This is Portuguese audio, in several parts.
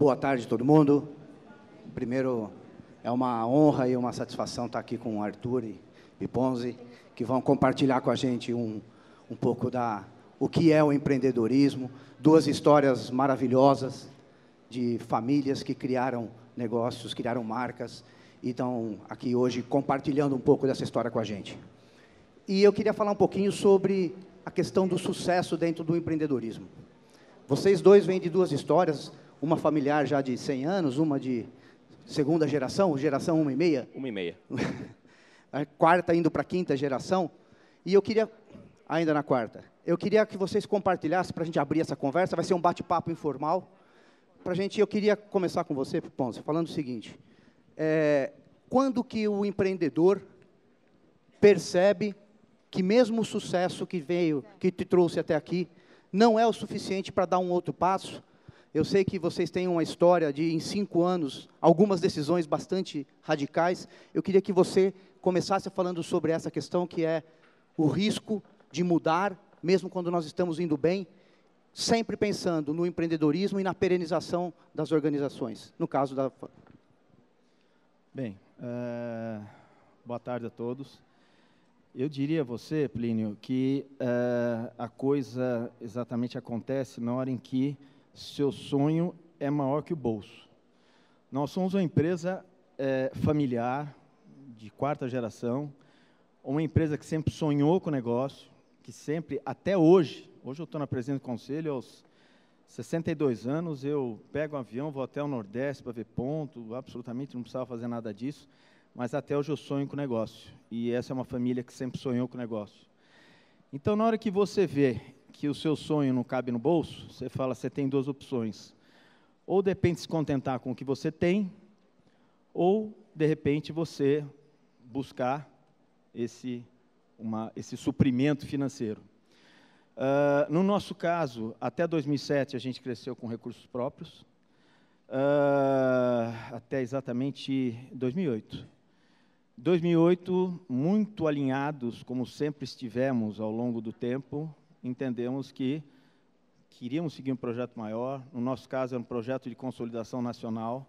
Boa tarde, todo mundo. Primeiro, é uma honra e uma satisfação estar aqui com o Arthur e Ponzi, que vão compartilhar com a gente um pouco o que é o empreendedorismo, duas histórias maravilhosas de famílias que criaram negócios, criaram marcas, e estão aqui hoje compartilhando um pouco dessa história com a gente. E eu queria falar um pouquinho sobre a questão do sucesso dentro do empreendedorismo. Vocês dois vêm de duas histórias, uma familiar já de 100 anos, uma de segunda geração 1,5. 1,5. A quarta indo para a quinta geração. E eu queria, ainda na quarta, eu queria que vocês compartilhassem, para a gente abrir essa conversa, vai ser um bate-papo informal. Eu queria começar com você, Ponzi, falando o seguinte, quando que o empreendedor percebe que mesmo o sucesso que te trouxe até aqui, não é o suficiente para dar um outro passo? Eu sei que vocês têm uma história de, em 5 anos, algumas decisões bastante radicais. Eu queria que você começasse falando sobre essa questão, que é o risco de mudar, mesmo quando nós estamos indo bem, sempre pensando no empreendedorismo e na perenização das organizações, no caso da... Bem, boa tarde a todos. Eu diria a você, Plínio, que a coisa exatamente acontece na hora em que seu sonho é maior que o bolso. Nós somos uma empresa familiar, de quarta geração, uma empresa que sempre sonhou com o negócio, que sempre, até hoje eu estou na presidência do conselho, aos 62 anos, eu pego um avião, vou até o Nordeste para ver ponto, absolutamente não precisava fazer nada disso, mas até hoje eu sonho com o negócio. E essa é uma família que sempre sonhou com o negócio. Então, na hora que você vê que o seu sonho não cabe no bolso, você fala, você tem duas opções. Ou, de repente, se contentar com o que você tem, ou, de repente, você buscar esse suprimento financeiro. No nosso caso, até 2007, a gente cresceu com recursos próprios, até exatamente 2008. 2008, muito alinhados, como sempre estivemos ao longo do tempo, entendemos que queríamos seguir um projeto maior. No nosso caso, era um projeto de consolidação nacional.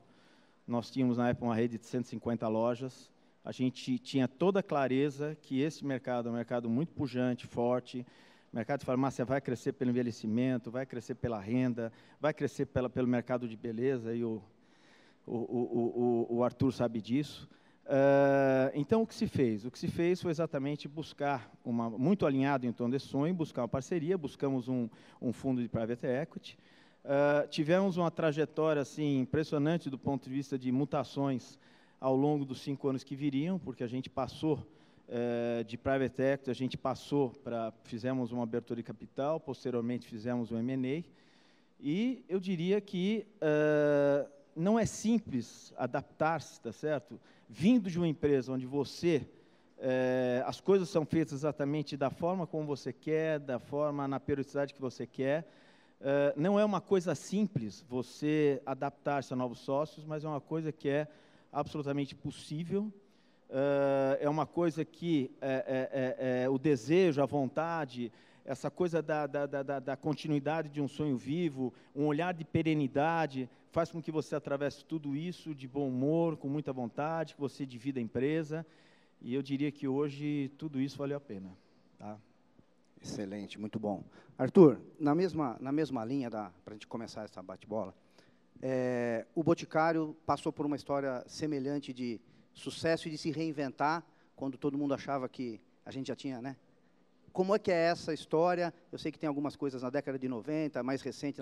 Nós tínhamos, na época, uma rede de 150 lojas. A gente tinha toda a clareza que esse mercado é um mercado muito pujante, forte. O mercado de farmácia vai crescer pelo envelhecimento, vai crescer pela renda, vai crescer pelo mercado de beleza, e o Arthur sabe disso. Então, o que se fez? O que se fez foi exatamente buscar, muito alinhado em torno desse sonho, buscar uma parceria, buscamos um fundo de private equity. Tivemos uma trajetória assim, impressionante do ponto de vista de mutações ao longo dos 5 anos que viriam, porque a gente passou de private equity, a gente fizemos uma abertura de capital, posteriormente fizemos um M&A, e eu diria que não é simples adaptar-se, tá certo? Vindo de uma empresa onde as coisas são feitas exatamente da forma como você quer, na periodicidade que você quer, não é uma coisa simples você adaptar-se a novos sócios, mas é uma coisa que é absolutamente possível, é uma coisa que o desejo, a vontade, essa coisa da continuidade de um sonho vivo, um olhar de perenidade, faz com que você atravesse tudo isso de bom humor, com muita vontade, que você divida a empresa, e eu diria que hoje tudo isso valeu a pena. Tá? Excelente, muito bom. Arthur, na mesma linha, para a gente começar essa bate-bola, o Boticário passou por uma história semelhante de sucesso e de se reinventar, quando todo mundo achava que a gente já tinha, né? Como é que é essa história? Eu sei que tem algumas coisas na década de 90, mais recente,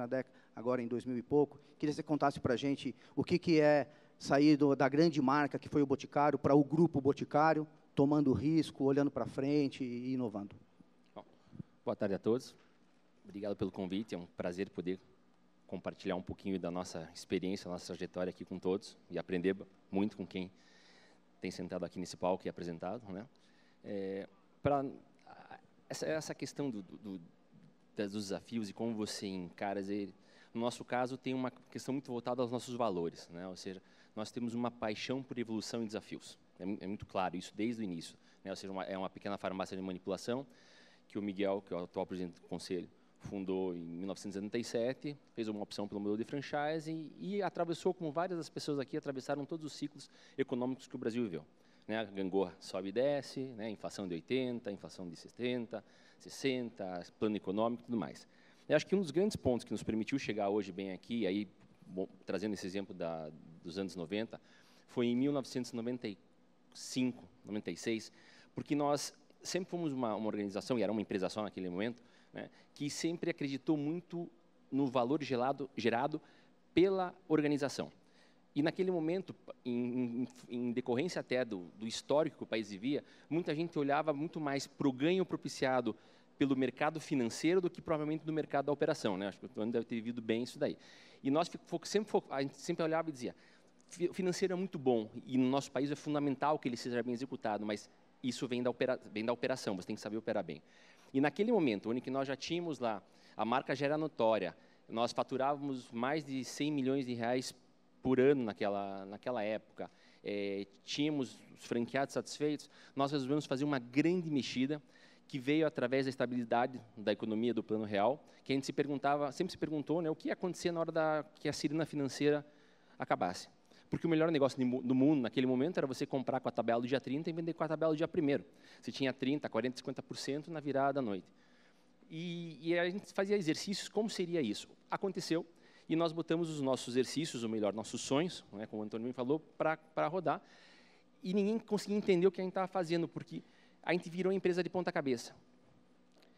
agora em 2000 e pouco. Queria que você contasse para a gente o que é sair da grande marca que foi o Boticário para o grupo Boticário, tomando risco, olhando para frente e inovando. Bom, boa tarde a todos. Obrigado pelo convite. É um prazer poder compartilhar um pouquinho da nossa experiência, da nossa trajetória aqui com todos e aprender muito com quem tem sentado aqui nesse palco e apresentado, né? Essa questão dos desafios e como você encara, no nosso caso, tem uma questão muito voltada aos nossos valores, né? Ou seja, nós temos uma paixão por evolução e desafios. É muito claro isso desde o início, né? Ou seja, é uma pequena farmácia de manipulação que o Miguel, que é o atual presidente do conselho, fundou em 1977, fez uma opção pelo modelo de franchise e atravessou, como várias das pessoas aqui, atravessaram todos os ciclos econômicos que o Brasil viveu. Né? A gangorra sobe e desce, né? Inflação de 80, inflação de 70, 60, plano econômico e tudo mais. Eu acho que um dos grandes pontos que nos permitiu chegar hoje bem aqui, aí, bom, trazendo esse exemplo dos anos 90, foi em 1995, 96, porque nós sempre fomos uma organização, e era uma empresa só naquele momento, né, que sempre acreditou muito no valor gerado pela organização. E naquele momento, em decorrência até do histórico que o país vivia, muita gente olhava muito mais para o ganho propiciado pelo mercado financeiro do que provavelmente do mercado da operação, né? Acho que o Antônio deve ter vivido bem isso daí. E nós a gente sempre olhava e dizia, o financeiro é muito bom e no nosso país é fundamental que ele seja bem executado, mas isso vem da operação, você tem que saber operar bem. E naquele momento, onde que nós já tínhamos lá, a marca já era notória, nós faturávamos mais de 100 milhões de reais por ano naquela época, tínhamos os franqueados satisfeitos, nós resolvemos fazer uma grande mexida que veio através da estabilidade da economia do Plano Real, que a gente sempre se perguntou, né, o que ia acontecer na hora que a sirene financeira acabasse. Porque o melhor negócio do mundo, naquele momento, era você comprar com a tabela do dia 30 e vender com a tabela do dia 1º. Você tinha 30%, 40%, 50% na virada da noite. E a gente fazia exercícios, como seria isso? Aconteceu, e nós botamos os nossos exercícios, ou melhor, nossos sonhos, né, como o Antônio me falou, para rodar, e ninguém conseguia entender o que a gente estava fazendo, porque a gente virou uma empresa de ponta cabeça.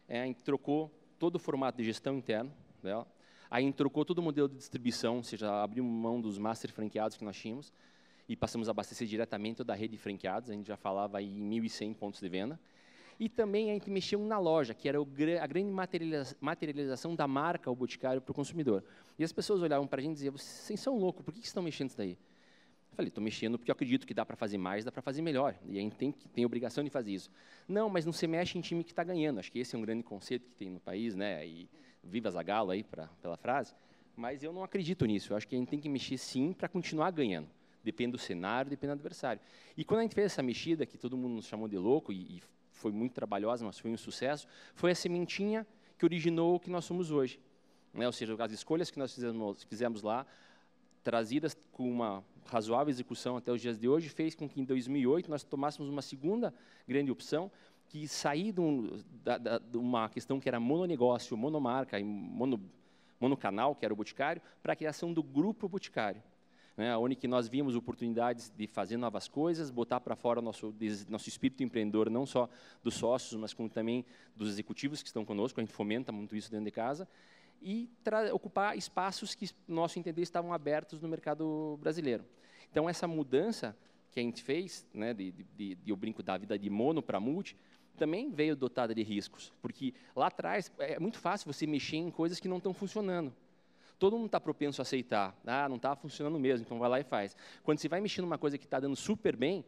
A gente trocou todo o formato de gestão interna dela, aí a gente trocou todo o modelo de distribuição, ou seja, abriu mão dos master franqueados que nós tínhamos e passamos a abastecer diretamente toda a rede de franqueados, a gente já falava aí em 1.100 pontos de venda. E também a gente mexeu na loja, que era a grande materialização da marca O Boticário para o consumidor. E as pessoas olhavam para a gente e diziam, vocês são loucos, por que vocês estão mexendo nisso daí? Eu falei, estou mexendo porque eu acredito que dá para fazer mais, dá para fazer melhor. E a gente tem a obrigação de fazer isso. Não, mas não se mexe em time que está ganhando. Acho que esse é um grande conceito que tem no país, né? E viva Zagallo aí pela frase. Mas eu não acredito nisso. Eu acho que a gente tem que mexer sim para continuar ganhando. Depende do cenário, depende do adversário. E quando a gente fez essa mexida, que todo mundo nos chamou de louco, e foi muito trabalhosa, mas foi um sucesso, foi a sementinha que originou o que nós somos hoje. Né? Ou seja, as escolhas que nós fizemos lá, trazidas com uma razoável execução até os dias de hoje, fez com que em 2008 nós tomássemos uma segunda grande opção, que sair de uma questão que era mononegócio, monomarca e monocanal, que era o Boticário, para a criação do Grupo Boticário. Né, onde que nós vimos oportunidades de fazer novas coisas, botar para fora o nosso espírito empreendedor, não só dos sócios, mas como também dos executivos que estão conosco, a gente fomenta muito isso dentro de casa, e ocupar espaços que, no nosso entender, estavam abertos no mercado brasileiro. Então, essa mudança que a gente fez, né, eu brinco da vida de mono para multi, também veio dotada de riscos, porque lá atrás é muito fácil você mexer em coisas que não estão funcionando. Todo mundo está propenso a aceitar. Ah, não está funcionando mesmo, então vai lá e faz. Quando você vai mexer numa coisa que está dando super bem,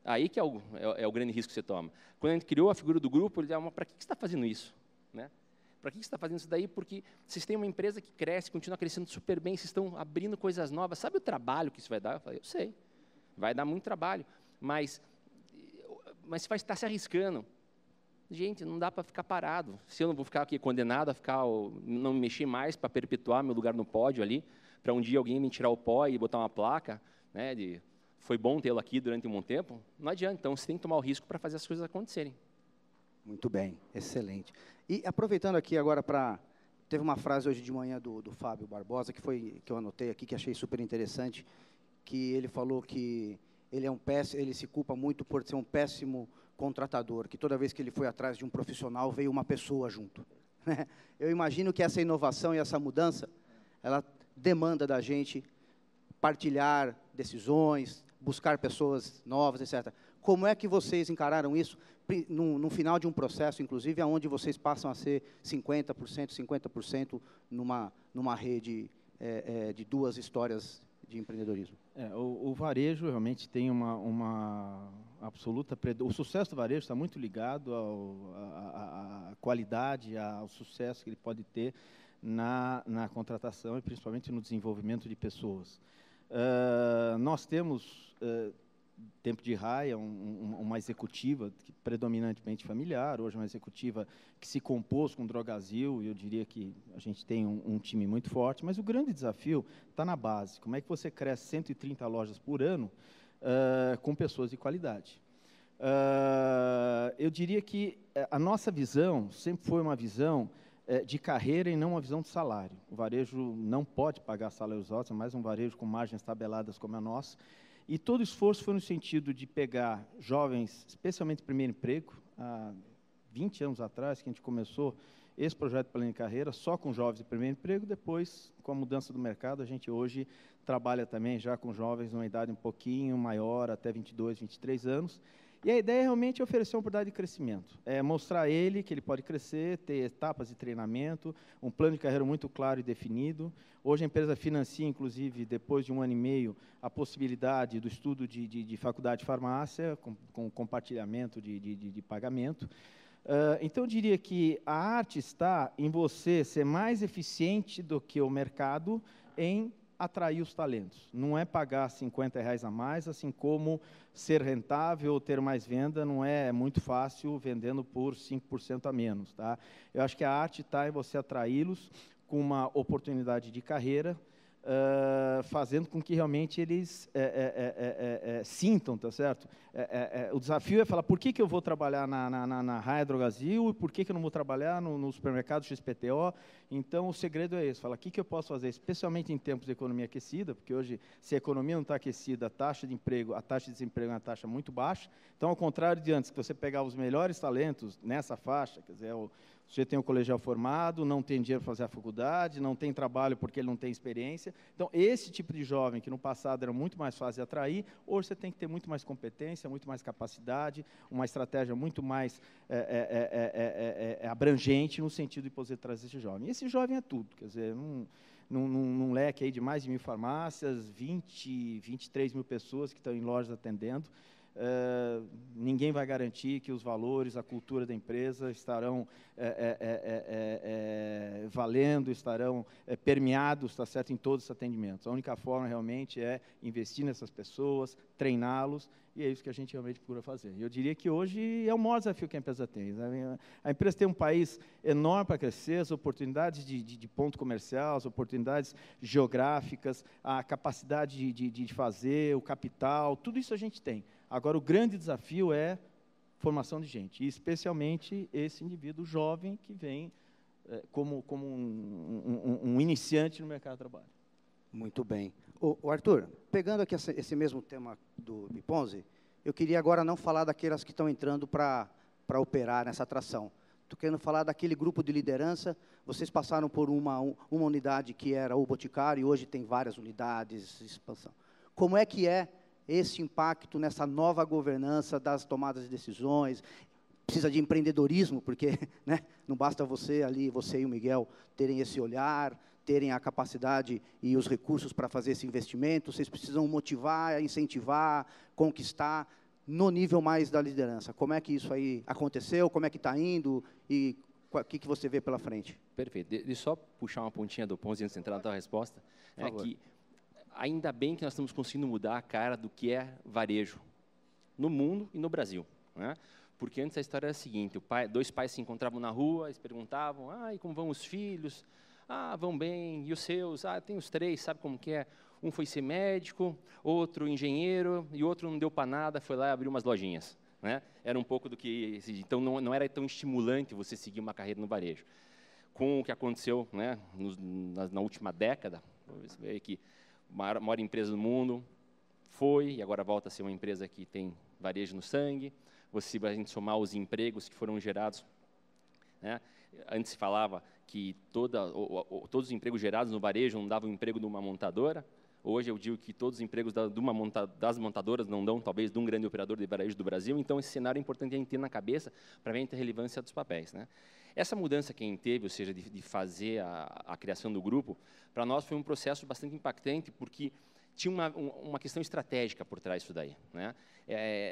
aí que é o grande risco que você toma. Quando a gente criou a figura do grupo, ele disse, para que você está fazendo isso? Né? Para que você está fazendo isso daí? Porque vocês têm uma empresa que cresce, continua crescendo super bem, vocês estão abrindo coisas novas. Sabe o trabalho que isso vai dar? Eu falei, eu sei. Vai dar muito trabalho. Mas você vai estar se arriscando. Gente, não dá para ficar parado. Se eu não vou ficar aqui condenado a não mexer mais para perpetuar meu lugar no pódio ali, para um dia alguém me tirar o pó e botar uma placa, né, foi bom tê-lo aqui durante um bom tempo, não adianta. Então, você tem que tomar o risco para fazer as coisas acontecerem. Muito bem, excelente. E aproveitando aqui agora teve uma frase hoje de manhã do Fábio Barbosa, que eu anotei aqui, que achei super interessante, que ele falou que ele se culpa muito por ser um péssimo contratador, que toda vez que ele foi atrás de um profissional, veio uma pessoa junto. Eu imagino que essa inovação e essa mudança, ela demanda da gente partilhar decisões, buscar pessoas novas, etc. Como é que vocês encararam isso no final de um processo, inclusive, onde vocês passam a ser 50% numa rede de duas histórias de empreendedorismo? O varejo realmente tem uma absoluta... O sucesso do varejo está muito ligado à qualidade, ao sucesso que ele pode ter na contratação e principalmente no desenvolvimento de pessoas. Nós temos tempo de raia, uma executiva predominantemente familiar, hoje uma executiva que se compôs com Drogasil, e eu diria que a gente tem um time muito forte, mas o grande desafio está na base. Como é que você cresce 130 lojas por ano com pessoas de qualidade? Eu diria que a nossa visão sempre foi uma visão de carreira e não uma visão de salário. O varejo não pode pagar salários altos, é mais um varejo com margens tabeladas como a nossa. E todo o esforço foi no sentido de pegar jovens, especialmente de primeiro emprego, há 20 anos atrás, que a gente começou esse projeto de plano de carreira, só com jovens de primeiro emprego. Depois, com a mudança do mercado, a gente hoje trabalha também já com jovens numa idade um pouquinho maior, até 22, 23 anos. E a ideia realmente é oferecer uma oportunidade de crescimento, é mostrar a ele que ele pode crescer, ter etapas de treinamento, um plano de carreira muito claro e definido. Hoje a empresa financia, inclusive, depois de 1 ano e meio, a possibilidade do estudo de faculdade de farmácia, com compartilhamento de pagamento. Então, eu diria que a arte está em você ser mais eficiente do que o mercado em atrair os talentos. Não é pagar R$50 a mais, assim como ser rentável ou ter mais venda não é muito fácil vendendo por 5% a menos. Tá? Eu acho que a arte está em você atraí-los com uma oportunidade de carreira, fazendo com que realmente eles sintam, tá certo? O desafio é falar, por que eu vou trabalhar na Raia Drogasil e por que eu não vou trabalhar no supermercado XPTO? Então, o segredo é esse, falar, o que eu posso fazer, especialmente em tempos de economia aquecida, porque hoje, se a economia não está aquecida, a taxa de desemprego é uma taxa muito baixa. Então, ao contrário de antes, que você pegava os melhores talentos nessa faixa, quer dizer, você tem o colegial formado, não tem dinheiro para fazer a faculdade, não tem trabalho porque ele não tem experiência. Então, esse tipo de jovem, que no passado era muito mais fácil de atrair, hoje você tem que ter muito mais competência, muito mais capacidade, uma estratégia muito mais abrangente no sentido de poder trazer esse jovem. E esse jovem é tudo, quer dizer, num leque aí de mais de 1.000 farmácias, 23 mil pessoas que estão em lojas atendendo. Ninguém vai garantir que os valores, a cultura da empresa estarão valendo, estarão permeados, tá certo, em todos os atendimentos. A única forma realmente é investir nessas pessoas, treiná-los, e é isso que a gente realmente procura fazer. Eu diria que hoje é o maior desafio que a empresa tem. A empresa tem um país enorme para crescer, as oportunidades de ponto comercial, as oportunidades geográficas, a capacidade de fazer, o capital, tudo isso a gente tem. Agora, o grande desafio é formação de gente, e especialmente esse indivíduo jovem que vem como um iniciante no mercado de trabalho. Muito bem. O Arthur, pegando aqui esse mesmo tema do Biponzi, eu queria agora não falar daquelas que estão entrando para operar nessa atração. Estou querendo falar daquele grupo de liderança. Vocês passaram por uma unidade que era o Boticário, e hoje tem várias unidades, expansão. Como é que é esse impacto nessa nova governança das tomadas de decisões? Precisa de empreendedorismo, porque né, não basta você e o Miguel, terem esse olhar, terem a capacidade e os recursos para fazer esse investimento. Vocês precisam motivar, incentivar, conquistar no nível mais da liderança. Como é que isso aí aconteceu? Como é que está indo? E o que você vê pela frente? Perfeito. Deixa eu só puxar uma pontinha do Ponzi antes de entrar na tua resposta. É que ainda bem que nós estamos conseguindo mudar a cara do que é varejo no mundo e no Brasil, né? Porque antes a história era a seguinte: dois pais se encontravam na rua, eles perguntavam, e como vão os filhos? Vão bem, e os seus? Tem os 3, sabe como que é? Um foi ser médico, outro engenheiro, e outro não deu para nada, foi lá e abriu umas lojinhas, né? Era um pouco do que... Então, não era tão estimulante você seguir uma carreira no varejo. Com o que aconteceu, né, na última década, você vê que a maior empresa do mundo foi, e agora volta a ser uma empresa que tem varejo no sangue. Você vai somar os empregos que foram gerados, né? Antes se falava que todos os empregos gerados no varejo não davam emprego de uma montadora. Hoje eu digo que todos os empregos das montadoras não dão, talvez, de um grande operador de varejo do Brasil. Então, esse cenário é importante a gente ter na cabeça para ver a relevância dos papéis, né? Essa mudança que a gente teve, ou seja, de fazer a criação do grupo, para nós foi um processo bastante impactante, porque tinha uma questão estratégica por trás disso daí, né?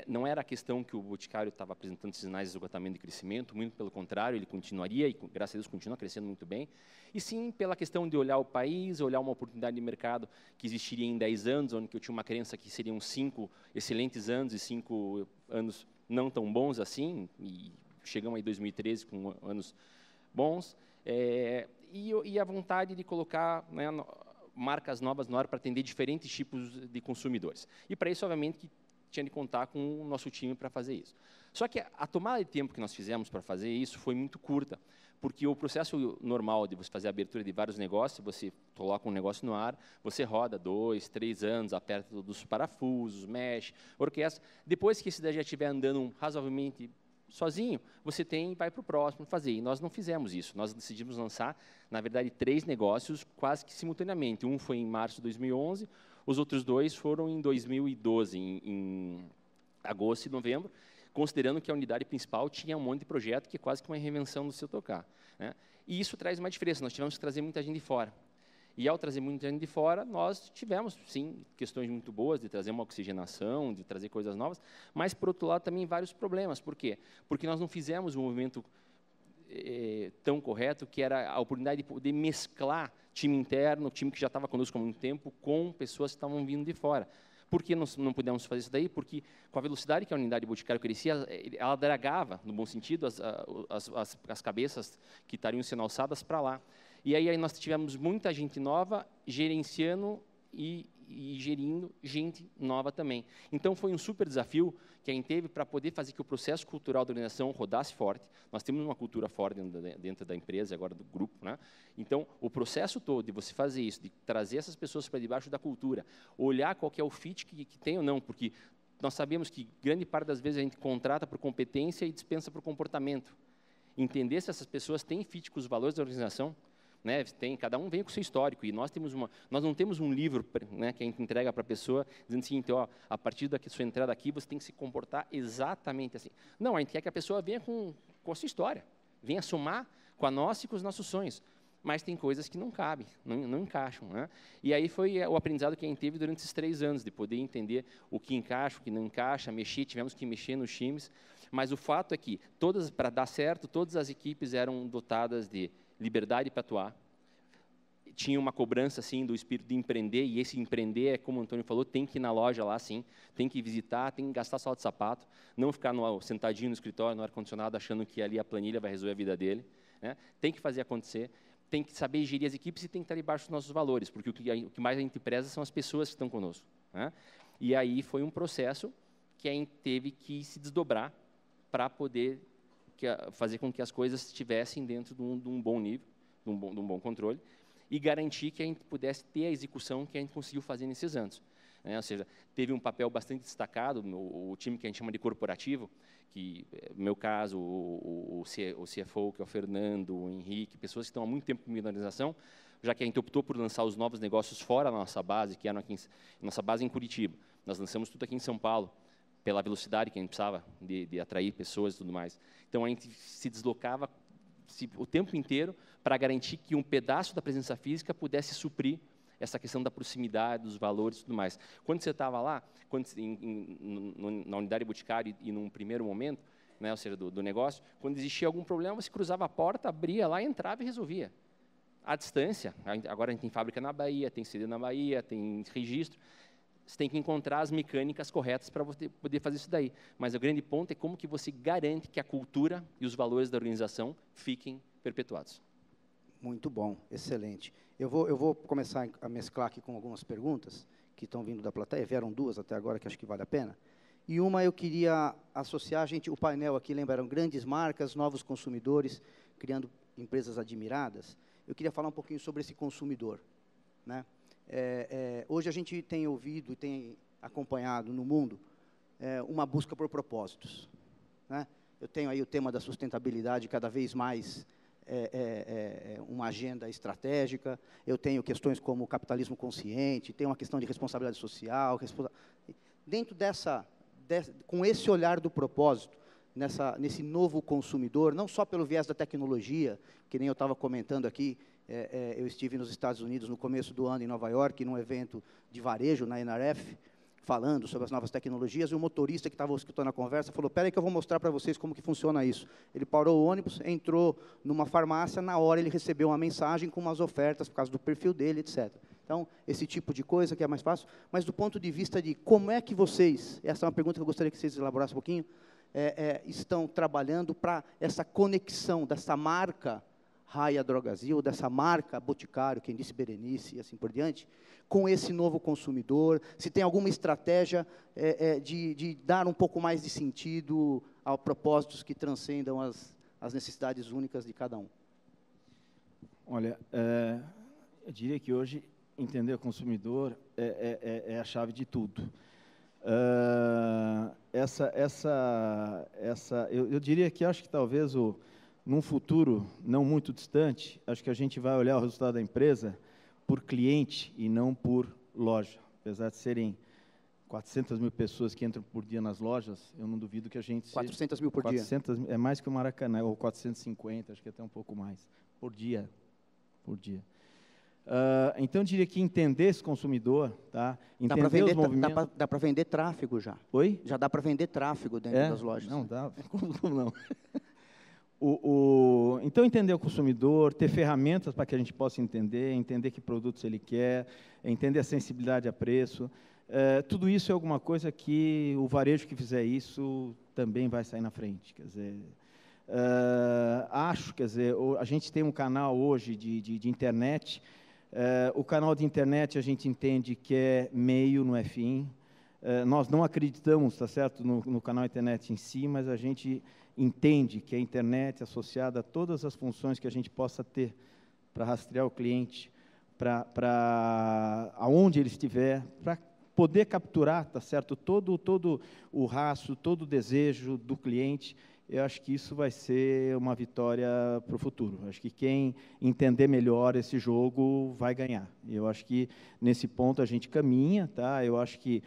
Não era a questão que o Boticário estava apresentando sinais de esgotamento e crescimento, muito pelo contrário, ele continuaria, e graças a Deus continua crescendo muito bem, e sim pela questão de olhar o país, olhar uma oportunidade de mercado que existiria em 10 anos, onde eu tinha uma crença que seriam 5 excelentes anos e 5 anos não tão bons assim, e chegamos aí em 2013 com anos bons, e a vontade de colocar, né, marcas novas no ar para atender diferentes tipos de consumidores. E para isso, obviamente, que tinha de contar com o nosso time para fazer isso. Só que a tomada de tempo que nós fizemos para fazer isso foi muito curta, porque o processo normal de você fazer a abertura de vários negócios, você coloca um negócio no ar, você roda 2, 3 anos, aperta dos parafusos, mexe, orquestra. Depois que esse daí já estiver andando razoavelmente sozinho, você vai para o próximo fazer. E nós não fizemos isso. Nós decidimos lançar, na verdade, 3 negócios quase que simultaneamente. Um foi em março de 2011, os outros 2 foram em 2012, em agosto e novembro, considerando que a unidade principal tinha um monte de projeto que é quase que uma reinvenção do seu tocar, né? E isso traz uma diferença. Nós tivemos que trazer muita gente de fora. E, ao trazer muita gente de fora, nós tivemos, sim, questões muito boas de trazer uma oxigenação, de trazer coisas novas, mas, por outro lado, também vários problemas. Por quê? Porque nós não fizemos um movimento tão correto, que era a oportunidade de poder mesclar time interno, time que já estava conosco há muito tempo, com pessoas que estavam vindo de fora. Por que nós não pudemos fazer isso daí? Porque, com a velocidade que a unidade Boticário crescia, ela dragava, no bom sentido, as cabeças que estariam sendo alçadas para lá. E aí nós tivemos muita gente nova gerenciando e gerindo gente nova também. Então, foi um super desafio que a gente teve para poder fazer que o processo cultural da organização rodasse forte. Nós temos uma cultura forte dentro da empresa, agora do grupo, né? Então, o processo todo de você fazer isso, de trazer essas pessoas para debaixo da cultura, olhar qual que é o fit que tem ou não, porque nós sabemos que grande parte das vezes a gente contrata por competência e dispensa por comportamento. Entender se essas pessoas têm fit com os valores da organização, né? Cada um vem com o seu histórico, e nós não temos um livro, né, que a gente entrega para a pessoa dizendo o seguinte: ó, a partir da sua entrada aqui você tem que se comportar exatamente assim. Não, a gente quer que a pessoa venha com a sua história, venha somar com a nossa e com os nossos sonhos, mas tem coisas que não cabem, não encaixam, né? E aí foi o aprendizado que a gente teve durante esses 3 anos, de poder entender o que encaixa, o que não encaixa, tivemos que mexer nos times, mas o fato é que, para dar certo, todas as equipes eram dotadas de liberdade para atuar, tinha uma cobrança, assim, do espírito de empreender, e esse empreender, como o Antônio falou, tem que ir na loja lá, sim, tem que visitar, tem que gastar salto de sapato, não ficar sentadinho no escritório, no ar-condicionado, achando que ali a planilha vai resolver a vida dele, né? Tem que fazer acontecer, tem que saber gerir as equipes e tem que estar debaixo dos nossos valores, porque o que mais a gente preza são as pessoas que estão conosco, né? E aí foi um processo que a gente teve que se desdobrar para poder fazer com que as coisas estivessem dentro de um bom nível, de um bom controle, e garantir que a gente pudesse ter a execução que a gente conseguiu fazer nesses anos, né? Ou seja, teve um papel bastante destacado o time que a gente chama de corporativo, que, no meu caso, o CFO, que é o Fernando, o Henrique, pessoas que estão há muito tempo comigo na organização, já que a gente optou por lançar os novos negócios fora da nossa base, que era nossa base em Curitiba. Nós lançamos tudo aqui em São Paulo, pela velocidade que a gente precisava de atrair pessoas e tudo mais. Então, a gente se deslocava o tempo inteiro para garantir que um pedaço da presença física pudesse suprir essa questão da proximidade, dos valores e tudo mais. Quando você estava lá, na unidade Boticário e num primeiro momento, né, ou seja, do negócio, quando existia algum problema, você cruzava a porta, abria lá, entrava e resolvia. À distância, agora a gente tem fábrica na Bahia, tem CD na Bahia, tem registro, você tem que encontrar as mecânicas corretas para você poder fazer isso daí. Mas o grande ponto é como que você garante que a cultura e os valores da organização fiquem perpetuados. Muito bom, excelente. Eu vou começar a mesclar aqui com algumas perguntas que estão vindo da plateia. Vieram 2 até agora, que acho que vale a pena. E uma eu queria associar, o painel aqui lembraram grandes marcas, novos consumidores, criando empresas admiradas. Eu queria falar um pouquinho sobre esse consumidor, né? Hoje a gente tem ouvido e tem acompanhado no mundo uma busca por propósitos, né? Eu tenho aí o tema da sustentabilidade cada vez mais uma agenda estratégica. Eu tenho questões como o capitalismo consciente, tem uma questão de responsabilidade social. Dentro com esse olhar do propósito, nesse novo consumidor, não só pelo viés da tecnologia, que nem eu estava comentando aqui, Eu estive nos Estados Unidos no começo do ano, em Nova York, num evento de varejo, na NRF, falando sobre as novas tecnologias, e o motorista que estava escutando a conversa falou, espera aí que eu vou mostrar para vocês como que funciona isso. Ele parou o ônibus, entrou numa farmácia, na hora ele recebeu uma mensagem com umas ofertas por causa do perfil dele, etc. Então, esse tipo de coisa que é mais fácil, mas do ponto de vista de como é que vocês, essa é uma pergunta que eu gostaria que vocês elaborassem um pouquinho, estão trabalhando para essa conexão dessa marca Raia Drogasil, dessa marca Boticário, quem disse Berenice e assim por diante, com esse novo consumidor, se tem alguma estratégia de dar um pouco mais de sentido a propósitos que transcendam as necessidades únicas de cada um. Olha, eu diria que hoje entender o consumidor é a chave de tudo. Eu diria que acho que talvez num futuro não muito distante, acho que a gente vai olhar o resultado da empresa por cliente e não por loja. Apesar de serem 400 mil pessoas que entram por dia nas lojas, eu não duvido que a gente... 400 mil por 400, dia? É mais que o Maracanã, ou 450, acho que até um pouco mais, por dia. Então, eu diria que entender esse consumidor, tá? Entender os movimentos... Dá para vender tráfego já. Oi? Já dá para vender tráfego dentro das lojas. Não, dá. Como não? Então, entender o consumidor, ter ferramentas para que a gente possa entender que produtos ele quer, entender a sensibilidade a preço. Tudo isso é alguma coisa que o varejo que fizer isso também vai sair na frente. Quer dizer, a gente tem um canal hoje de internet. O canal de internet a gente entende que é meio, não é fim. Nós não acreditamos, tá certo, no canal internet em si, mas a gente entende que a internet associada a todas as funções que a gente possa ter para rastrear o cliente, para aonde ele estiver, para poder capturar, tá certo, todo o rastro, todo o desejo do cliente. Eu acho que isso vai ser uma vitória para o futuro. Eu acho que quem entender melhor esse jogo vai ganhar. Eu acho que, nesse ponto, a gente caminha. Tá? Eu acho que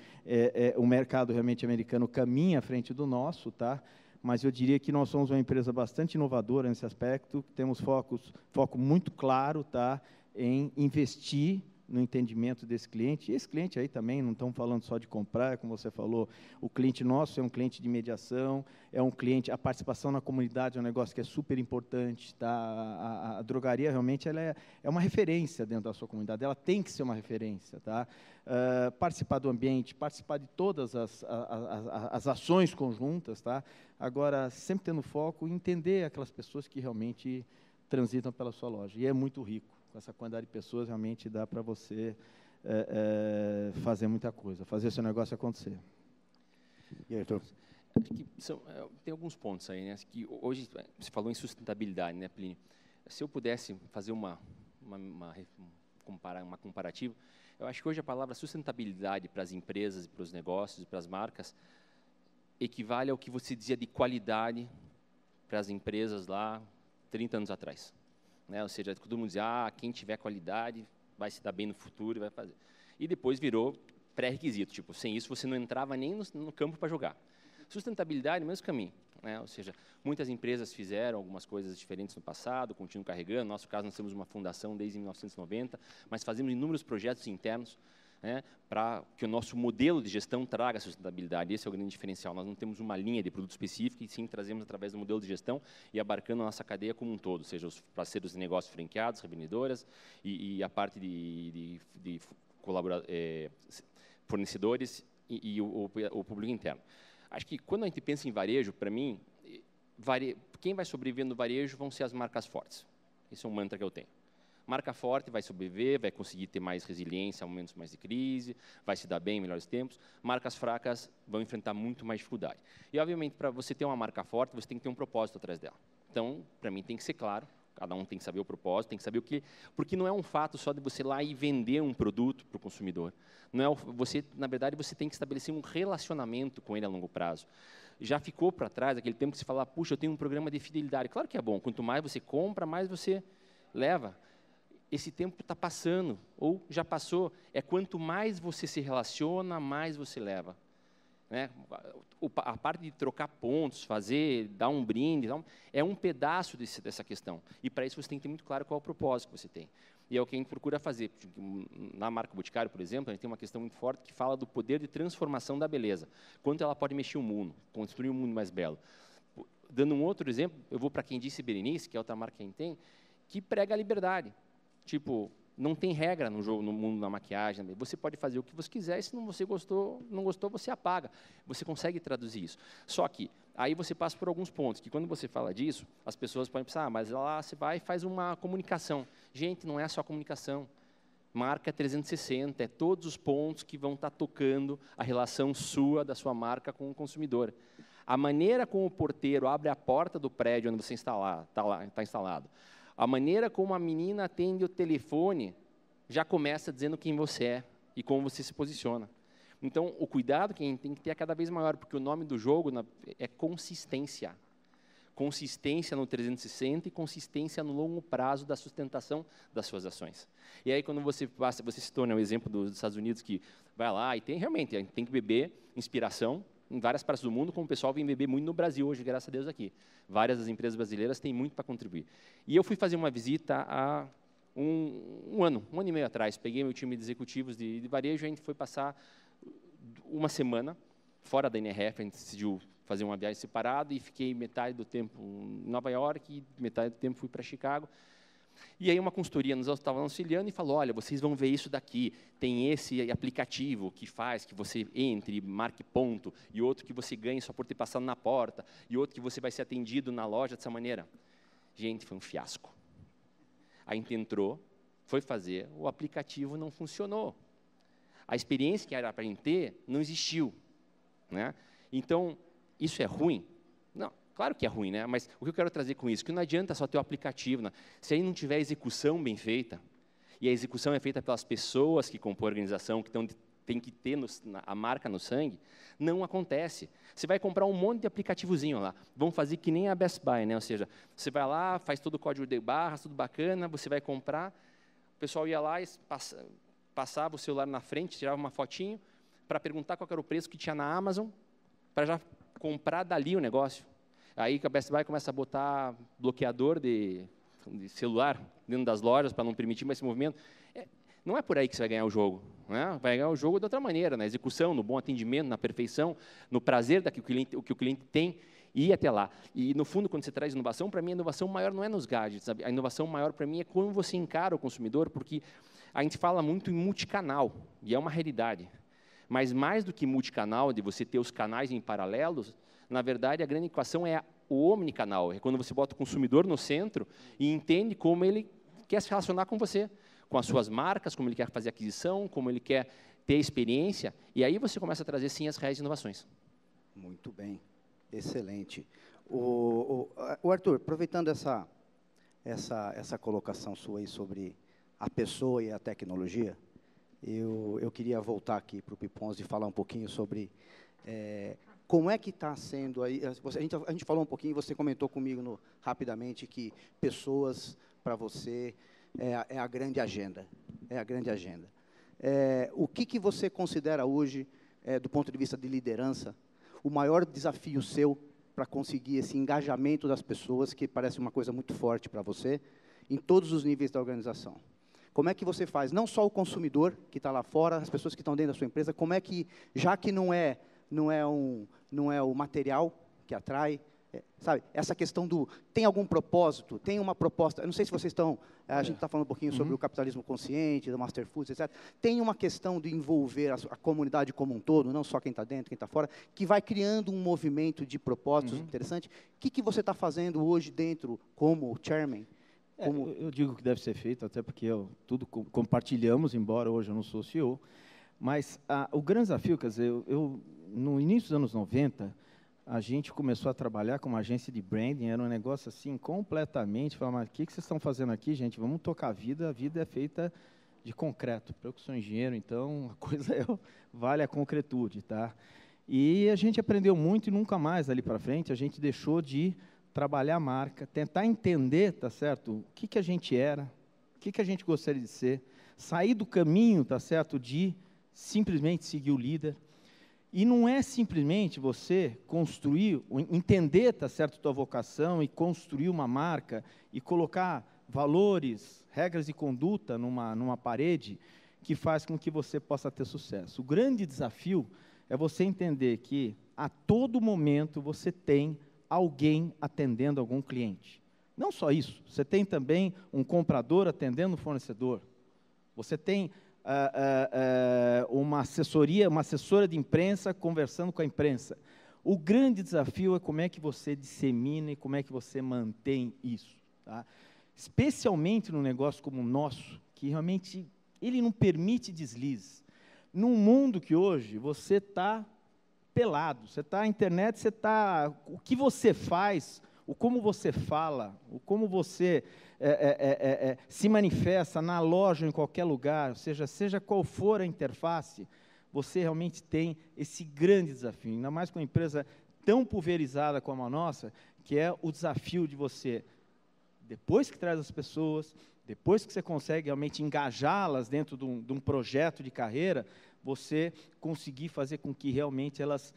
o mercado realmente americano caminha à frente do nosso, tá? Mas eu diria que nós somos uma empresa bastante inovadora nesse aspecto, temos foco muito claro, tá? Em investir no entendimento desse cliente. E esse cliente aí também, não estamos falando só de comprar, como você falou, o cliente nosso é um cliente de mediação, é um cliente, a participação na comunidade é um negócio que é super importante, tá? A drogaria realmente ela é uma referência dentro da sua comunidade, ela tem que ser uma referência, tá? Participar do ambiente, participar de todas as ações conjuntas, tá? Agora, sempre tendo foco em entender aquelas pessoas que realmente transitam pela sua loja, e é muito rico. Com essa quantidade de pessoas, realmente dá para você fazer muita coisa, fazer o seu negócio acontecer. E aí, Arthur? Acho que tem alguns pontos aí, né? Que hoje, você falou em sustentabilidade, né, Plínio? Se eu pudesse fazer uma comparativa, eu acho que hoje a palavra sustentabilidade para as empresas, para os negócios e para as marcas equivale ao que você dizia de qualidade para as empresas lá 30 anos atrás. Né? Ou seja, todo mundo dizia, quem tiver qualidade vai se dar bem no futuro e vai fazer. E depois virou pré-requisito, tipo, sem isso você não entrava nem no campo para jogar. Sustentabilidade, mesmo caminho. Né? Ou seja, muitas empresas fizeram algumas coisas diferentes no passado, continuam carregando. No nosso caso, nós temos uma fundação desde 1990, mas fazemos inúmeros projetos internos, né, para que o nosso modelo de gestão traga sustentabilidade. Esse é o grande diferencial. Nós não temos uma linha de produto específica, e sim trazemos através do modelo de gestão e abarcando a nossa cadeia como um todo, ou seja, os parceiros de negócios franqueados, revendedoras e a parte de fornecedores e o público interno. Acho que quando a gente pensa em varejo, para mim, quem vai sobreviver no varejo vão ser as marcas fortes. Esse é um mantra que eu tenho. Marca forte vai sobreviver, vai conseguir ter mais resiliência, momentos mais de crise, vai se dar bem em melhores tempos. Marcas fracas vão enfrentar muito mais dificuldade. E, obviamente, para você ter uma marca forte, você tem que ter um propósito atrás dela. Então, para mim, tem que ser claro. Cada um tem que saber o propósito, tem que saber o que... Porque não é um fato só de você ir lá e vender um produto para o consumidor. Não é na verdade, você tem que estabelecer um relacionamento com ele a longo prazo. Já ficou para trás aquele tempo que se fala, puxa, eu tenho um programa de fidelidade. Claro que é bom. Quanto mais você compra, mais você leva. Esse tempo está passando, ou já passou. É quanto mais você se relaciona, mais você leva. né? A parte de trocar pontos, dar um brinde, é um pedaço dessa questão. E, para isso, você tem que ter muito claro qual é o propósito que você tem. E é o que a gente procura fazer. Na marca Boticário, por exemplo, a gente tem uma questão muito forte que fala do poder de transformação da beleza. Quanto ela pode mexer o mundo, construir um mundo mais belo. Dando um outro exemplo, eu vou para Quem Disse Berenice, que é outra marca que a gente tem, que prega a liberdade. Tipo, não tem regra no jogo, no mundo da maquiagem. Você pode fazer o que você quiser, e se não gostou, você apaga. Você consegue traduzir isso. Só que aí você passa por alguns pontos, que quando você fala disso, as pessoas podem pensar, mas lá você vai e faz uma comunicação. Gente, não é só comunicação. Marca 360, é todos os pontos que vão estar tocando a relação da sua marca com o consumidor. A maneira como o porteiro abre a porta do prédio onde você está instalado, a maneira como a menina atende o telefone, já começa dizendo quem você é e como você se posiciona. Então, o cuidado que a gente tem que ter é cada vez maior, porque o nome do jogo é consistência. Consistência no 360 e consistência no longo prazo da sustentação das suas ações. E aí, quando você citou, né, o exemplo dos Estados Unidos, que vai lá e realmente tem que beber inspiração em várias partes do mundo, como o pessoal vem beber muito no Brasil hoje, graças a Deus, aqui. Várias das empresas brasileiras têm muito para contribuir. E eu fui fazer uma visita há um ano e meio atrás. Peguei meu time de executivos de varejo, a gente foi passar uma semana fora da NRF, a gente decidiu fazer uma viagem separada e fiquei metade do tempo em Nova York e metade do tempo fui para Chicago. E aí uma consultoria nos estava auxiliando e falou, olha, vocês vão ver isso daqui, tem esse aplicativo que faz que você entre, marque ponto, e outro que você ganhe só por ter passado na porta, e outro que você vai ser atendido na loja dessa maneira. Gente, foi um fiasco. A gente entrou, foi fazer, o aplicativo não funcionou. A experiência que era para a gente ter não existiu, né? Então, isso é ruim? Não. Claro que é ruim, né? Mas o que eu quero trazer com isso? Que não adianta só ter o aplicativo, né? Se aí não tiver execução bem feita, e a execução é feita pelas pessoas que compõem a organização, que tem que ter a marca no sangue, não acontece. Você vai comprar um monte de aplicativozinho lá. Vamos fazer que nem a Best Buy, né? Ou seja, você vai lá, faz todo o código de barras, tudo bacana, você vai comprar, o pessoal ia lá e passava o celular na frente, tirava uma fotinho, para perguntar qual era o preço que tinha na Amazon, para já comprar dali o negócio. Aí que a Best Buy começa a botar bloqueador de celular dentro das lojas para não permitir mais esse movimento. Não é por aí que você vai ganhar o jogo, né? Vai ganhar o jogo de outra maneira, na execução, no bom atendimento, na perfeição, no prazer que o cliente tem e ir até lá. E, no fundo, quando você traz inovação, para mim, a inovação maior não é nos gadgets. A inovação maior, para mim, é como você encara o consumidor, porque a gente fala muito em multicanal, e é uma realidade. Mas, mais do que multicanal, de você ter os canais em paralelos, na verdade, a grande equação é o omnicanal. É quando você bota o consumidor no centro e entende como ele quer se relacionar com você, com as suas marcas, como ele quer fazer aquisição, como ele quer ter experiência. E aí você começa a trazer, sim, as reais inovações. Muito bem. Excelente. O Arthur, aproveitando essa colocação sua aí sobre a pessoa e a tecnologia, eu queria voltar aqui para o Pipons e falar um pouquinho sobre como é que está sendo aí. A gente falou um pouquinho, você comentou comigo rapidamente que pessoas para você é a grande agenda. É a grande agenda. O que você considera hoje, do ponto de vista de liderança, o maior desafio seu para conseguir esse engajamento das pessoas, que parece uma coisa muito forte para você, em todos os níveis da organização? Como é que você faz, não só o consumidor que está lá fora, as pessoas que estão dentro da sua empresa, como é que, já que não é o material que atrai, sabe, essa questão tem algum propósito, tem uma proposta, eu não sei se vocês estão, a gente está falando um pouquinho sobre o capitalismo consciente, do Master Foods, etc. Tem uma questão de envolver a comunidade como um todo, não só quem está dentro, quem está fora, que vai criando um movimento de propósitos interessante. O que você está fazendo hoje dentro, como chairman? Eu digo que deve ser feito, até porque tudo compartilhamos, embora hoje eu não sou CEO, mas o grande desafio, quer dizer, no início dos anos 90, a gente começou a trabalhar com uma agência de branding, era um negócio assim, completamente, falava, mas o que vocês estão fazendo aqui, gente? Vamos tocar a vida é feita de concreto. Eu que sou engenheiro, então, a coisa vale a concretude, tá? E a gente aprendeu muito e nunca mais, ali para frente, a gente deixou de trabalhar a marca, tentar entender, tá certo, o que a gente era, o que a gente gostaria de ser, sair do caminho, tá certo, de simplesmente seguir o líder. E não é simplesmente você construir, entender, tá certo, tua vocação e construir uma marca e colocar valores, regras de conduta numa parede que faz com que você possa ter sucesso. O grande desafio é você entender que a todo momento você tem alguém atendendo algum cliente. Não só isso, você tem também um comprador atendendo um fornecedor. Você tem uma assessora de imprensa conversando com a imprensa. O grande desafio é como é que você dissemina e como é que você mantém isso. Tá? Especialmente num negócio como o nosso, que realmente ele não permite deslizes. Num mundo que hoje você está pelado, você está na internet, você está... O que você faz, o como você fala, o como você se manifesta na loja, em qualquer lugar, ou seja qual for a interface, você realmente tem esse grande desafio, ainda mais com uma empresa tão pulverizada como a nossa, que é o desafio de você, depois que traz as pessoas, depois que você consegue realmente engajá-las dentro de um projeto de carreira, você conseguir fazer com que realmente elas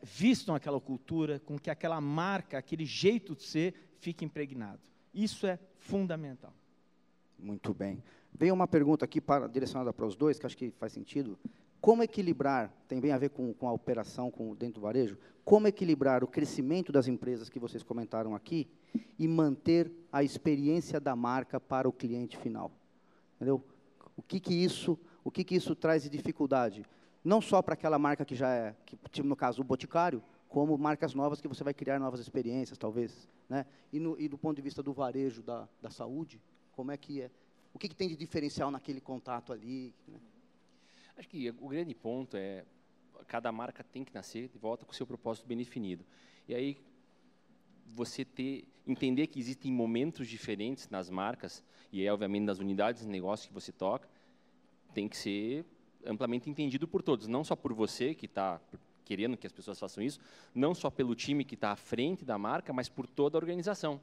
vistam aquela cultura, com que aquela marca, aquele jeito de ser, fique impregnado. Isso é fundamental. Muito bem. Veio uma pergunta aqui direcionada para os dois, que acho que faz sentido. Como equilibrar, tem bem a ver com a operação dentro do varejo, como equilibrar o crescimento das empresas que vocês comentaram aqui e manter a experiência da marca para o cliente final? Entendeu? O que isso traz de dificuldade? Não só para aquela marca que já é, tipo no caso o Boticário, como marcas novas que você vai criar novas experiências, talvez, né? E do ponto de vista do varejo da saúde, como é que é? O que tem de diferencial naquele contato ali? Né? Acho que o grande ponto é cada marca tem que nascer de volta com o seu propósito bem definido. E aí você entender que existem momentos diferentes nas marcas e aí, obviamente, nas unidades de negócio que você toca, tem que ser amplamente entendido por todos, não só por você que está querendo que as pessoas façam isso, não só pelo time que está à frente da marca, mas por toda a organização.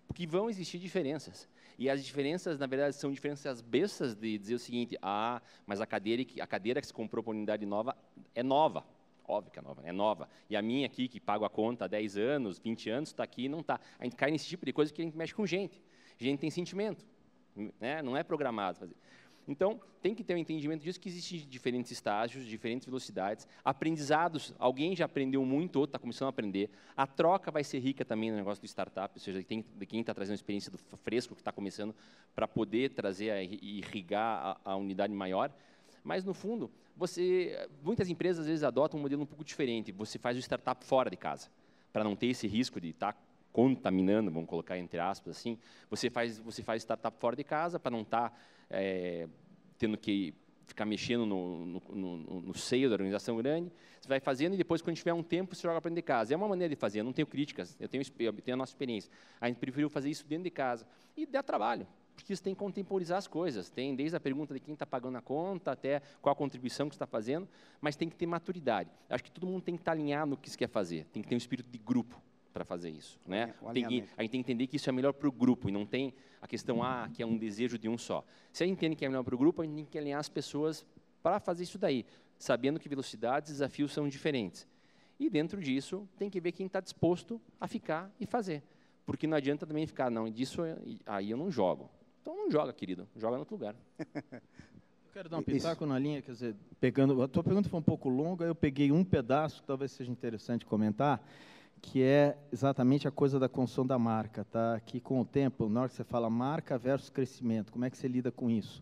Porque vão existir diferenças. E as diferenças, na verdade, são diferenças bestas de dizer o seguinte, mas a cadeira que se comprou para a unidade nova é nova. Óbvio que é nova. E a minha aqui, que pago a conta há 10 anos, 20 anos, está aqui e não está. A gente cai nesse tipo de coisa que a gente mexe com gente. Gente tem sentimento. Né? Não é programado fazer. Então, tem que ter um entendimento disso, que existem diferentes estágios, diferentes velocidades, aprendizados, alguém já aprendeu muito, outro está começando a aprender, a troca vai ser rica também no negócio do startup, ou seja, de quem está trazendo a experiência do fresco, que está começando, para poder trazer e irrigar a unidade maior, mas, no fundo, muitas empresas, às vezes, adotam um modelo um pouco diferente, você faz o startup fora de casa, para não ter esse risco de estar contaminando, vamos colocar entre aspas assim, você faz startup fora de casa, para não estar tendo que ficar mexendo no seio da organização grande, você vai fazendo e depois, quando tiver um tempo, você joga para dentro de casa. É uma maneira de fazer, eu não tenho críticas, eu tenho a nossa experiência. A gente preferiu fazer isso dentro de casa. E dá trabalho, porque você tem que contemporizar as coisas. Tem desde a pergunta de quem está pagando a conta, até qual a contribuição que você está fazendo, mas tem que ter maturidade. Acho que todo mundo tem que estar alinhado no que se quer fazer, tem que ter um espírito de grupo para fazer isso, né? A gente tem que entender que isso é melhor para o grupo e não tem a questão que é um desejo de um só. Se a gente entende que é melhor para o grupo, a gente tem que alinhar as pessoas para fazer isso daí, sabendo que velocidades e desafios são diferentes. E dentro disso, tem que ver quem está disposto a ficar e fazer, porque não adianta também ficar, não, disso aí eu não jogo. Então não joga, querido, joga em outro lugar. Eu quero dar um pitaco na linha, quer dizer, a tua pergunta foi um pouco longa, eu peguei um pedaço que talvez seja interessante comentar, que é exatamente a coisa da construção da marca, tá? Que com o tempo, na hora que você fala marca versus crescimento, como é que você lida com isso?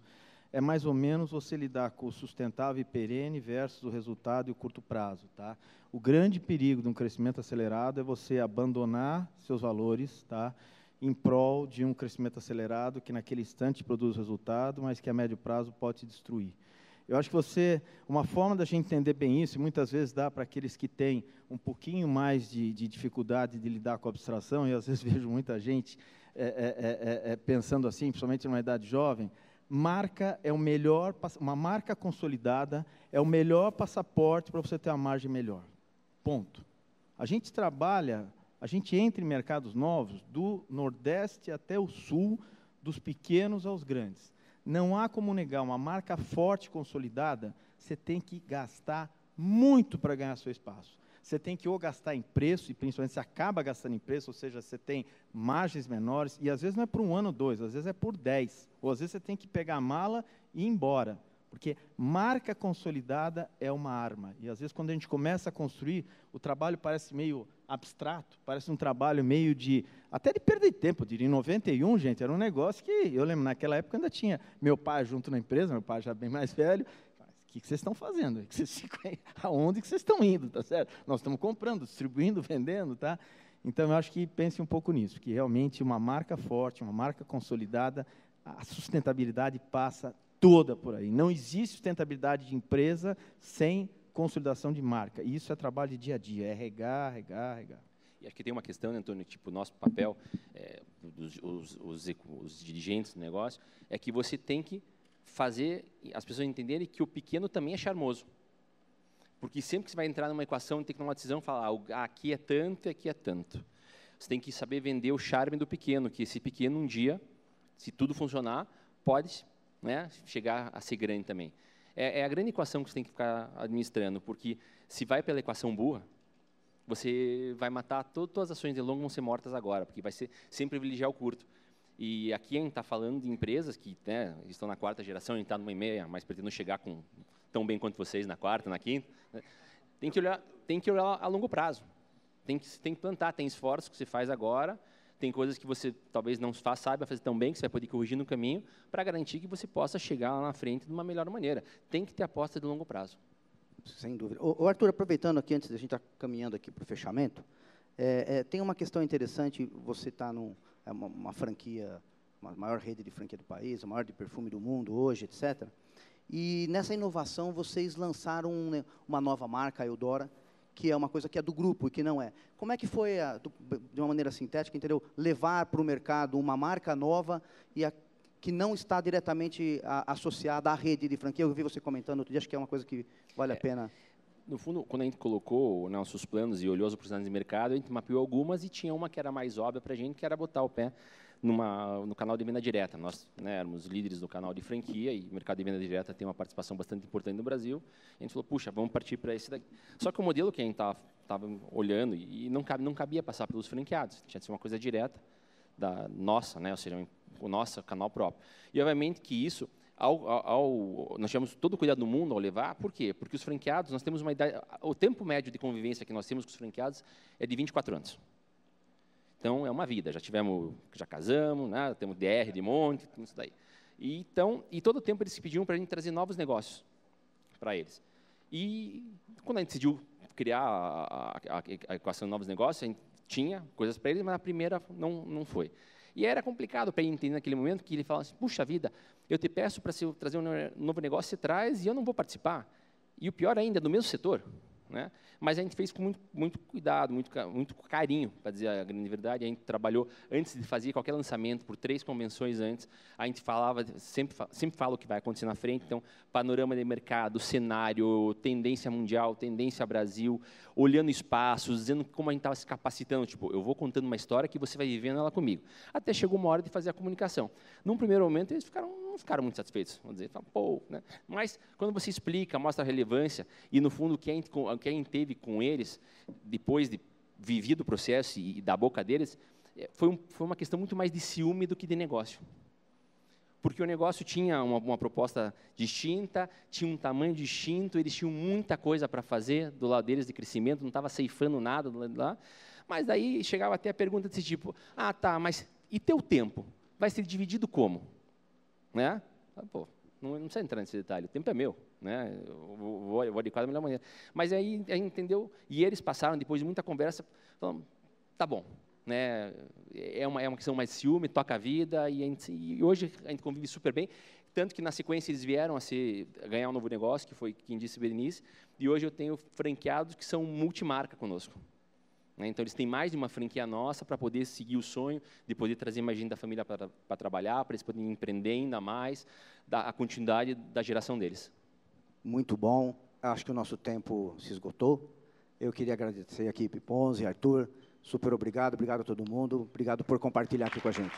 É mais ou menos você lidar com o sustentável e perene versus o resultado e o curto prazo, tá? O grande perigo de um crescimento acelerado é você abandonar seus valores, tá? Em prol de um crescimento acelerado que naquele instante produz resultado, mas que a médio prazo pode te destruir. Eu acho que uma forma da gente entender bem isso, e muitas vezes dá para aqueles que têm um pouquinho mais de dificuldade de lidar com a abstração, e às vezes vejo muita gente pensando assim, principalmente numa idade jovem, uma marca consolidada é o melhor passaporte para você ter uma margem melhor. Ponto. A gente entra em mercados novos, do Nordeste até o Sul, dos pequenos aos grandes. Não há como negar uma marca forte, consolidada, você tem que gastar muito para ganhar seu espaço. Você tem que ou gastar em preço, e principalmente você acaba gastando em preço, ou seja, você tem margens menores, e às vezes não é por 1 ano ou 2, às vezes é por 10. Ou às vezes você tem que pegar a mala e ir embora. Porque marca consolidada é uma arma. E às vezes quando a gente começa a construir, o trabalho parece meio abstrato, parece um trabalho meio de, até de perder tempo. Em 91, gente, era um negócio que, eu lembro, naquela época ainda tinha meu pai junto na empresa, meu pai já bem mais velho. O que vocês estão fazendo? Aonde que vocês estão indo, tá certo? Nós estamos comprando, distribuindo, vendendo, tá? Então, eu acho que pense um pouco nisso, que realmente uma marca forte, uma marca consolidada, a sustentabilidade passa toda por aí. Não existe sustentabilidade de empresa sem consolidação de marca. E isso é trabalho de dia a dia, é regar. E acho que tem uma questão, né, Antônio, tipo, o nosso papel, os dirigentes do negócio, é que você tem que fazer as pessoas entenderem que o pequeno também é charmoso. Porque sempre que você vai entrar numa equação e tem que tomar uma decisão, falar, aqui é tanto e aqui é tanto. Você tem que saber vender o charme do pequeno, que esse pequeno um dia, se tudo funcionar, pode, né, chegar a ser grande também. É a grande equação que você tem que ficar administrando, porque se vai pela equação burra, você vai matar todas as ações de longo vão ser mortas agora, porque vai ser sempre privilegiar o curto. E aqui a gente está falando de empresas que, né, estão na 4ª geração, a gente está numa e meia, mas pretendo chegar tão bem quanto vocês na 4ª, na 5ª. Né? Tem que olhar a longo prazo. Tem que plantar, tem esforços que você faz agora, tem coisas que você talvez não saiba fazer tão bem, que você vai poder corrigir no caminho, para garantir que você possa chegar lá na frente de uma melhor maneira. Tem que ter aposta de longo prazo. Sem dúvida. Arthur, aproveitando aqui, antes da gente estar caminhando aqui para o fechamento, tem uma questão interessante, você está uma franquia, a maior rede de franquia do país, a maior de perfume do mundo hoje, etc. E nessa inovação, vocês lançaram uma nova marca, a Eudora, que é uma coisa que é do grupo e que não é. Como é que foi, de uma maneira sintética, entendeu? Levar para o mercado uma marca nova que não está diretamente associada à rede de franquia? Eu vi você comentando outro dia, acho que é uma coisa que vale a pena. No fundo, quando a gente colocou nossos planos e olhou as oportunidades de mercado, a gente mapeou algumas e tinha uma que era mais óbvia para a gente, que era botar o pé no canal de venda direta. Nós, né, éramos líderes do canal de franquia e o mercado de venda direta tem uma participação bastante importante no Brasil. A gente falou, puxa, vamos partir para esse daqui. Só que o modelo que a gente estava olhando e não cabia passar pelos franqueados, tinha que ser uma coisa direta da nossa, né, ou seja, o nosso canal próprio. E, obviamente, que isso, nós tivemos todo o cuidado do mundo ao levar, por quê? Porque os franqueados, nós temos uma idade, o tempo médio de convivência que nós temos com os franqueados é de 24 anos. Então, é uma vida, já casamos, né, temos DR de monte, tudo isso daí. E todo o tempo eles pediam para a gente trazer novos negócios para eles. E, quando a gente decidiu criar a equação de novos negócios, a gente tinha coisas para eles, mas a primeira não foi. E era complicado para ele entender naquele momento que ele falava assim, puxa vida, eu te peço para trazer um novo negócio, você traz e eu não vou participar. E o pior ainda, do mesmo setor. Né? Mas a gente fez com muito cuidado, muito carinho, para dizer a grande verdade. A gente trabalhou, antes de fazer qualquer lançamento, por 3 convenções antes, a gente falava, sempre fala o que vai acontecer na frente, então, panorama de mercado, cenário, tendência mundial, tendência Brasil, olhando espaços, dizendo como a gente estava se capacitando, tipo, eu vou contando uma história que você vai vivendo ela comigo. Até chegou uma hora de fazer a comunicação. Num primeiro momento, eles não ficaram muito satisfeitos, vamos dizer, pô, né? Mas quando você explica, mostra a relevância, e no fundo o que a gente teve com eles, depois de vivido o processo e da boca deles, foi uma questão muito mais de ciúme do que de negócio. Porque o negócio tinha uma proposta distinta, tinha um tamanho distinto, eles tinham muita coisa para fazer do lado deles de crescimento, não estava ceifando nada do lado de lá, mas daí chegava até a pergunta desse tipo, tá, mas e teu tempo? Vai ser dividido como? Né? Pô, não precisa entrar nesse detalhe, o tempo é meu, né? Eu vou adequar da melhor maneira. Mas aí a gente entendeu, e eles passaram, depois de muita conversa, falando, tá bom, né? É uma questão mais de ciúme, toca a vida, e hoje a gente convive super bem, tanto que na sequência eles vieram a ganhar um novo negócio, que foi quem disse Berenice, e hoje eu tenho franqueados que são multimarca conosco. Então, eles têm mais de uma franquia nossa para poder seguir o sonho de poder trazer mais gente da família para trabalhar, para eles poderem empreender ainda mais, dar a continuidade da geração deles. Muito bom. Acho que o nosso tempo se esgotou. Eu queria agradecer aqui, Ponzi, Arthur. Super obrigado. Obrigado a todo mundo. Obrigado por compartilhar aqui com a gente.